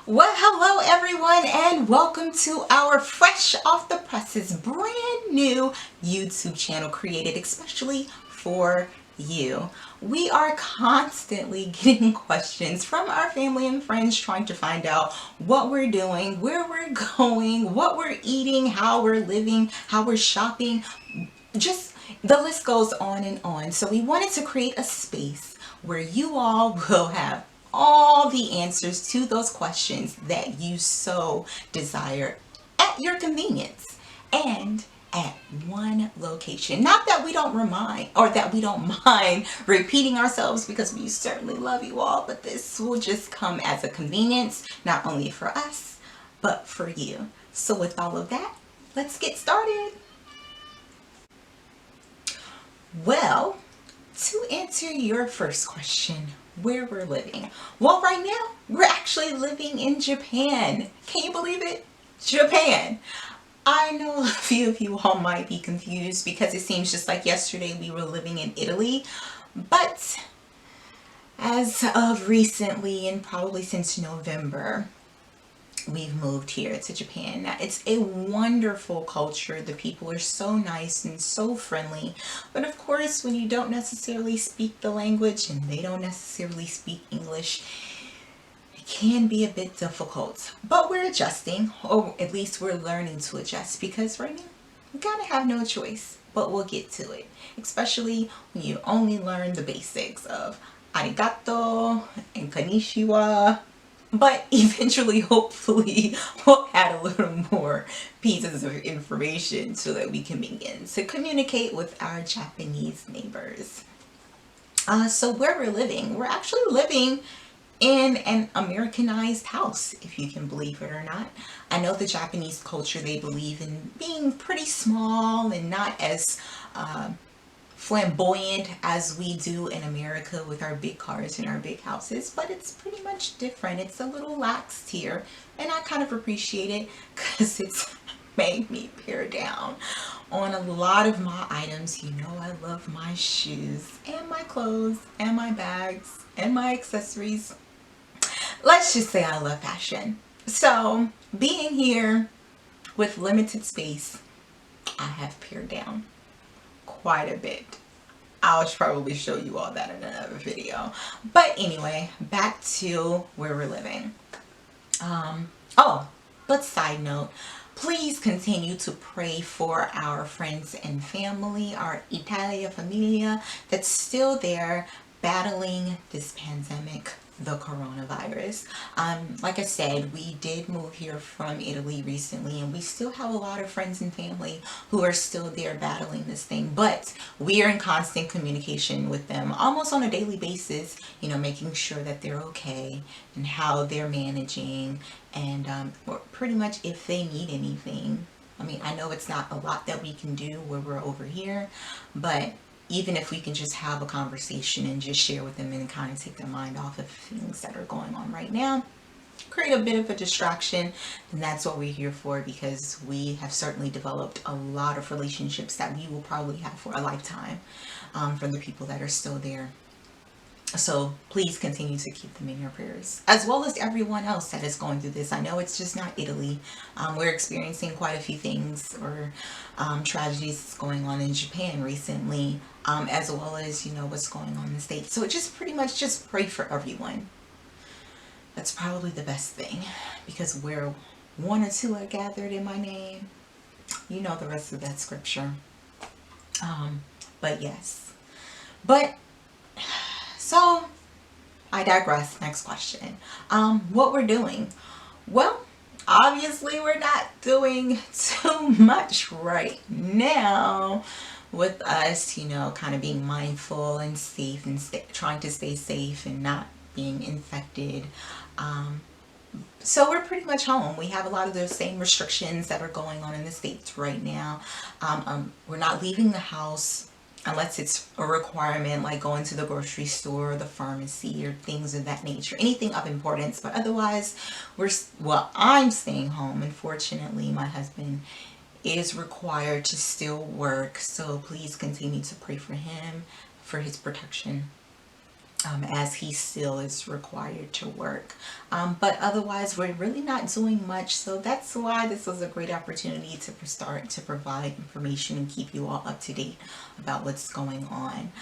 Well, hello everyone, and welcome to our fresh off the presses brand new YouTube channel created especially for you. We are constantly getting questions from our family and friends trying to find out what we're doing, where we're going, what we're eating, how we're living, how we're shopping. Just the list goes on and on. So we wanted to create a space where you all will have all the answers to those questions that you so desire at your convenience and at one location. Not that we don't remind or that we don't mind repeating ourselves, because we certainly love you all, but this will just come as a convenience, not only for us, but for you. So with all of that, let's get started. Well, to answer your first question, where we're living. Well, right now, we're actually living in Japan. Can you believe it? Japan. I know a few of you all might be confused because it seems just like yesterday we were living in Italy. But as of recently, and probably since November, we've moved here to Japan. Now, it's a wonderful culture. The people are so nice and so friendly. But of course, when you don't necessarily speak the language and they don't necessarily speak English, it can be a bit difficult. But we're adjusting, or at least we're learning to adjust, because right now, we kind of have no choice. But we'll get to it. Especially when you only learn the basics of arigato and konnichiwa, but eventually, hopefully, we'll add a little more pieces of information so that we can begin to communicate with our Japanese neighbors. So where we're living, we're actually living in an Americanized house, if you can believe it or not. I know the Japanese culture, they believe in being pretty small and not as flamboyant as we do in America with our big cars and our big houses, but it's pretty much different. It's a little laxed here, and I kind of appreciate it because it's made me pare down on a lot of my items. You know, I love my shoes and my clothes and my bags and my accessories. Let's just say I love fashion. So being here with limited space, I have pared down quite a bit. I'll probably show you all that in another video. But anyway, back to where we're living. But side note, please continue to pray for our friends and family, our Italia Familia, that's still there battling this pandemic, the coronavirus. Like I said, we did move here from Italy recently, and we still have a lot of friends and family who are still there battling this thing, but we are in constant communication with them almost on a daily basis, you know, making sure that they're okay and how they're managing, and pretty much if they need anything. I mean, I know it's not a lot that we can do where we're over here, but even if we can just have a conversation and just share with them and kind of take their mind off of things that are going on right now, create a bit of a distraction, and that's what we're here for, because we have certainly developed a lot of relationships that we will probably have for a lifetime from the people that are still there. So please continue to keep them in your prayers, as well as everyone else that is going through this. I know it's just not Italy. We're experiencing quite a few things, or tragedies going on in Japan recently, as well as, you know, what's going on in the States. So just pretty much just pray for everyone. That's probably the best thing, because where one or two are gathered in my name, you know the rest of that scripture. But yes. But so I digress. Next question. What we're doing? Well, obviously we're not doing too much right now, with us, you know, kind of being mindful and safe and trying to stay safe and not being infected. So we're pretty much home. We have a lot of those same restrictions that are going on in the States right now. We're not leaving the house unless it's a requirement, like going to the grocery store, the pharmacy, or things of that nature, anything of importance. But otherwise, I'm staying home. Unfortunately, my husband is required to still work, so please continue to pray for him, for his protection. as he still is required to work. But otherwise, we're really not doing much. So that's why this was a great opportunity to start to provide information and keep you all up to date about what's going on.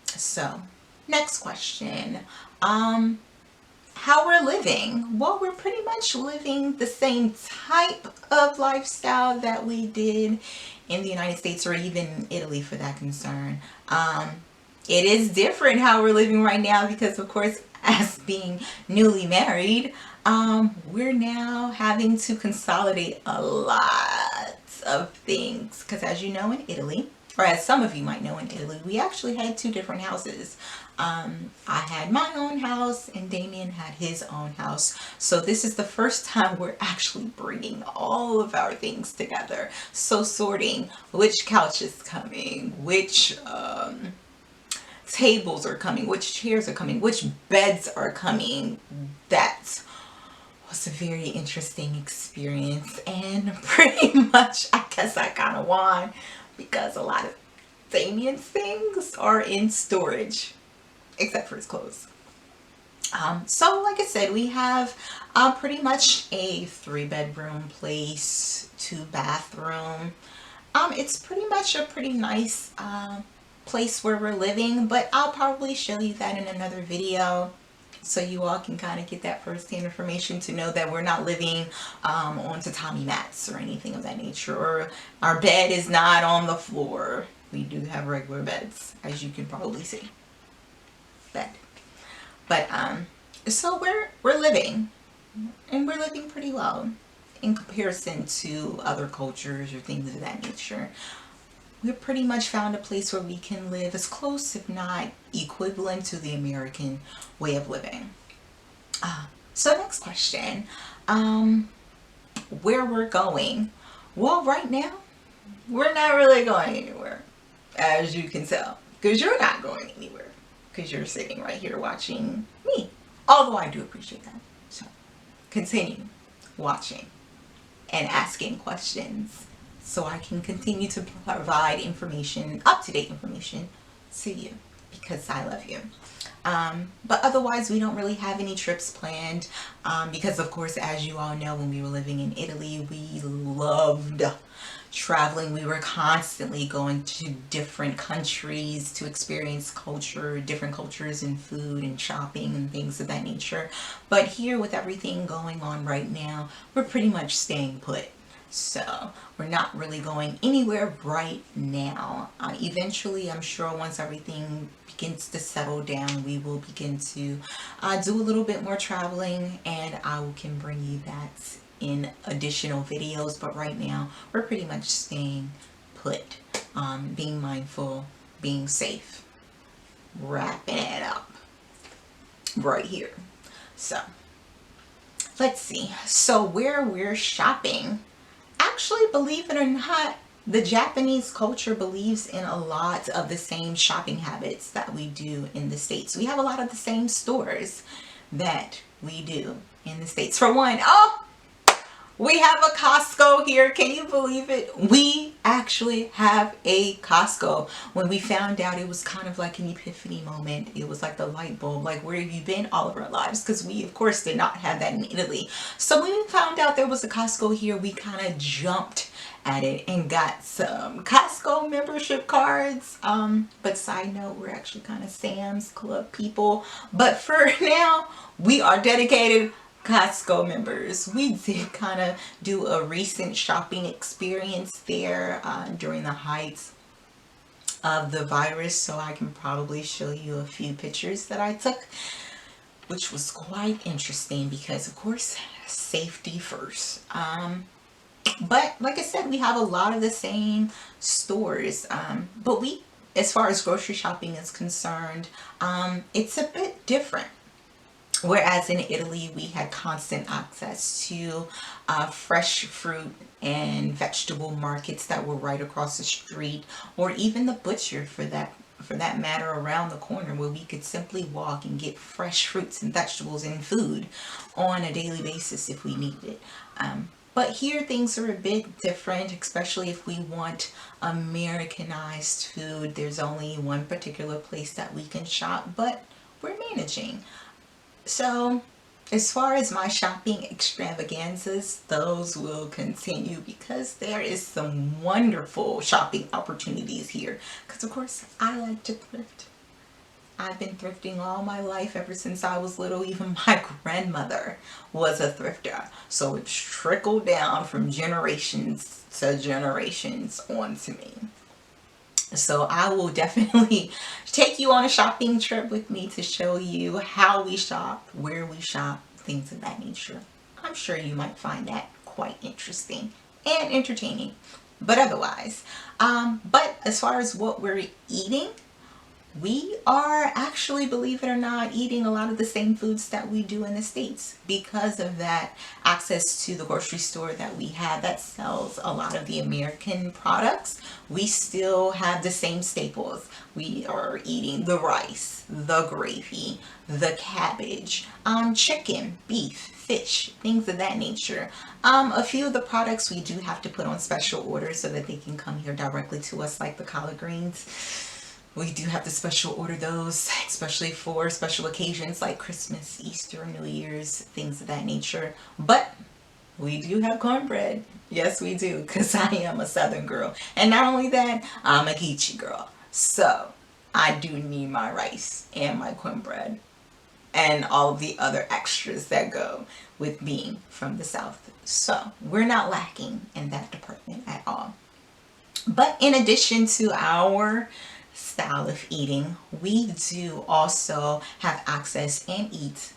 So, next question. How we're living? Well, we're pretty much living the same type of lifestyle that we did in the United States, or even Italy for that concern. It is different how we're living right now because, of course, as being newly married, we're now having to consolidate a lot of things. Because as you know, in Italy, or as some of you might know, in Italy, we actually had two different houses. I had my own house and Damien had his own house. So this is the first time we're actually bringing all of our things together. So sorting which couch is coming, which tables are coming, which chairs are coming, which beds are coming. That was a very interesting experience, and pretty much I guess I kind of won because a lot of Damien's things are in storage except for his clothes. So like I said, we have pretty much a 3-bedroom place, 2-bathroom. It's pretty much a pretty nice place where we're living, but I'll probably show you that in another video so you all can kind of get that first-hand information to know that we're not living on tatami mats or anything of that nature, or our bed is not on the floor. We do have regular beds, as you can probably see. Bed. But so we're living, and we're living pretty well in comparison to other cultures or things of that nature. We've pretty much found a place where we can live as close, if not equivalent, to the American way of living. So next question, where we're going? Well, right now, we're not really going anywhere, as you can tell, because you're not going anywhere, because you're sitting right here watching me. Although I do appreciate that. So continue watching and asking questions so I can continue to provide information, up-to-date information to you, because I love you. But otherwise, we don't really have any trips planned because, of course, as you all know, when we were living in Italy, we loved traveling. We were constantly going to different countries to experience culture, different cultures and food and shopping and things of that nature. But here, with everything going on right now, we're pretty much staying put. So we're not really going anywhere right now. Eventually, I'm sure once everything begins to settle down, we will begin to do a little bit more traveling, and I can bring you that in additional videos. But right now, we're pretty much staying put, being mindful, being safe, wrapping it up right here. So let's see. So where we're shopping. Actually, believe it or not, the Japanese culture believes in a lot of the same shopping habits that we do in the States. We have a lot of the same stores that we do in the States. For one, we have a Costco here. Can you believe it? We actually have a Costco. When we found out, it was kind of like an epiphany moment. It was like the light bulb, like, where have you been all of our lives? Because we, of course, did not have that in Italy. So when we found out there was a Costco here, we kind of jumped at it and got some Costco membership cards. But side note, we're actually kind of Sam's Club people. But for now, we are dedicated Costco members. We did kind of do a recent shopping experience there during the height of the virus, so I can probably show you a few pictures that I took, which was quite interesting because, of course, safety first. But like I said, we have a lot of the same stores, but we, as far as grocery shopping is concerned, it's a bit different. Whereas in Italy, we had constant access to fresh fruit and vegetable markets that were right across the street, or even the butcher for that matter around the corner, where we could simply walk and get fresh fruits and vegetables and food on a daily basis if we needed it. But here things are a bit different, especially if we want Americanized food. There's only one particular place that we can shop, but we're managing. So, as far as my shopping extravaganzas, those will continue because there is some wonderful shopping opportunities here. Because, of course, I like to thrift. I've been thrifting all my life ever since I was little. Even my grandmother was a thrifter. So it's trickled down from generations to generations onto me. So I will definitely take you on a shopping trip with me to show you how we shop, where we shop, things of that nature. I'm sure you might find that quite interesting and entertaining, but otherwise. But as far as what we're eating, we are actually, believe it or not, eating a lot of the same foods that we do in the States because of that access to the grocery store that we have that sells a lot of the American products. We still have the same staples. We are eating the rice, the gravy, the cabbage, chicken, beef, fish, things of that nature. A few of the products we do have to put on special orders so that they can come here directly to us, like the collard greens. We do have to special order those, especially for special occasions like Christmas, Easter, New Year's, things of that nature. But we do have cornbread. Yes, we do, because I am a Southern girl. And not only that, I'm a Geechee girl. So I do need my rice and my cornbread and all of the other extras that go with being from the South. So we're not lacking in that department at all. But in addition to our style of eating, we do also have access and eat,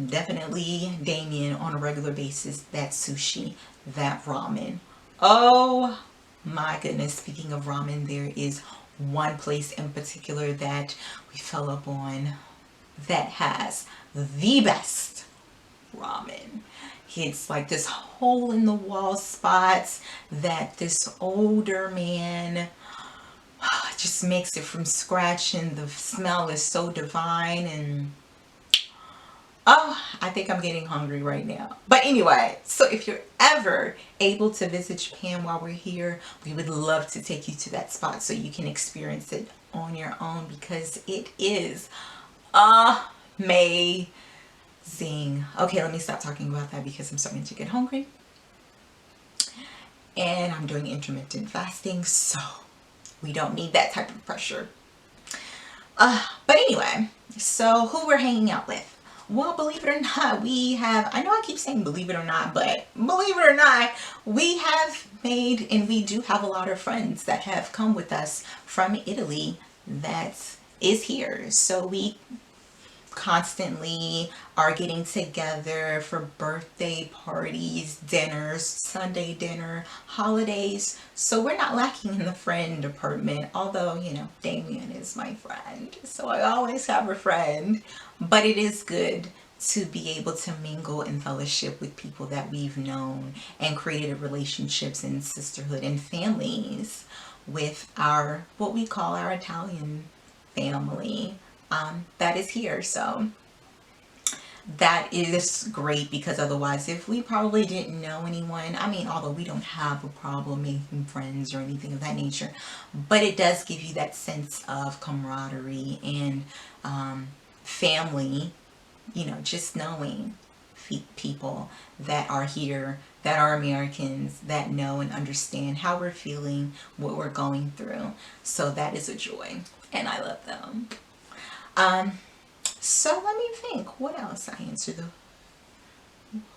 definitely Damien, on a regular basis, that sushi, that ramen. Oh my goodness, speaking of ramen, there is one place in particular that we fell up on that has the best ramen. It's like this hole in the wall spots that this older man just makes it from scratch, and the smell is so divine. And oh, I think I'm getting hungry right now. But anyway, so if you're ever able to visit Japan while we're here, we would love to take you to that spot so you can experience it on your own, because it is amazing. Okay, let me stop talking about that because I'm starting to get hungry. And I'm doing intermittent fasting, so we don't need that type of pressure. But anyway, so who we're hanging out with? Well, believe it or not, we have, I know I keep saying believe it or not, but believe it or not, we have made, and we do have a lot of friends that have come with us from Italy that is here. So we constantly are getting together for birthday parties, dinners, Sunday dinner, holidays. So we're not lacking in the friend department, although, you know, Damien is my friend. So I always have a friend, but it is good to be able to mingle and fellowship with people that we've known and created relationships and sisterhood and families with our, what we call our Italian family. That is here. So that is great, because otherwise, if we probably didn't know anyone, I mean, although we don't have a problem making friends or anything of that nature, but it does give you that sense of camaraderie and family, you know, just knowing people that are here, that are Americans, that know and understand how we're feeling, what we're going through. So that is a joy, and I love them. So let me think, what else I answered,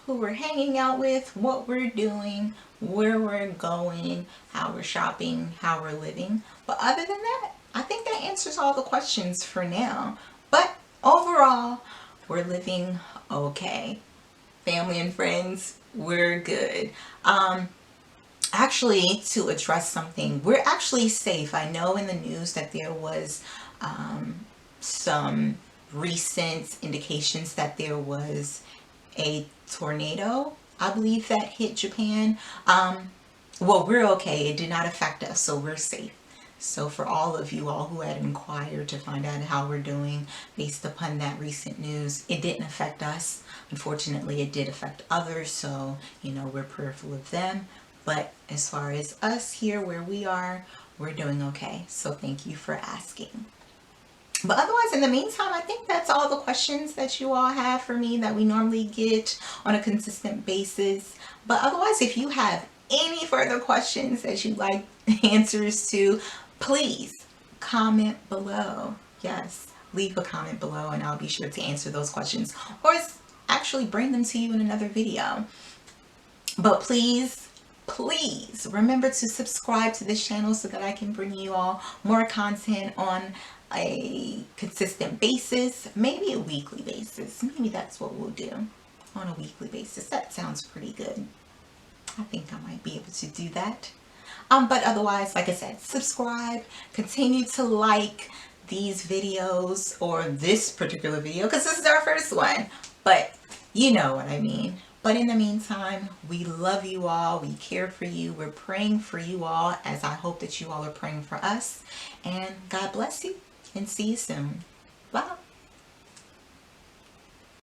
who we're hanging out with, what we're doing, where we're going, how we're shopping, how we're living. But other than that, I think that answers all the questions for now. But overall, we're living okay. Family and friends, we're good. Actually, to address something, we're actually safe. I know in the news that there was some recent indications that there was a tornado, I believe, that hit Japan. Well, we're okay. It did not affect us, so we're safe. So for all of you all who had inquired to find out how we're doing based upon that recent news, it didn't affect us. Unfortunately, it did affect others, so we're prayerful of them. But as far as us here where we are, we're doing okay. So thank you for asking. But otherwise, in the meantime, I think that's all the questions that you all have for me that we normally get on a consistent basis. But otherwise, if you have any further questions that you'd like answers to, please comment below. Yes, leave a comment below and I'll be sure to answer those questions or actually bring them to you in another video. But please remember to subscribe to this channel so that I can bring you all more content on a consistent basis, maybe a weekly basis. Maybe that's what we'll do, on a weekly basis. That sounds pretty good. I think I might be able to do that. But otherwise, like I said, subscribe, continue to like these videos, or this particular video, because this is our first one, but you know what I mean. But in the meantime, we love you all. We care for you. We're praying for you all, as I hope that you all are praying for us. And God bless you, and see you soon. Bye.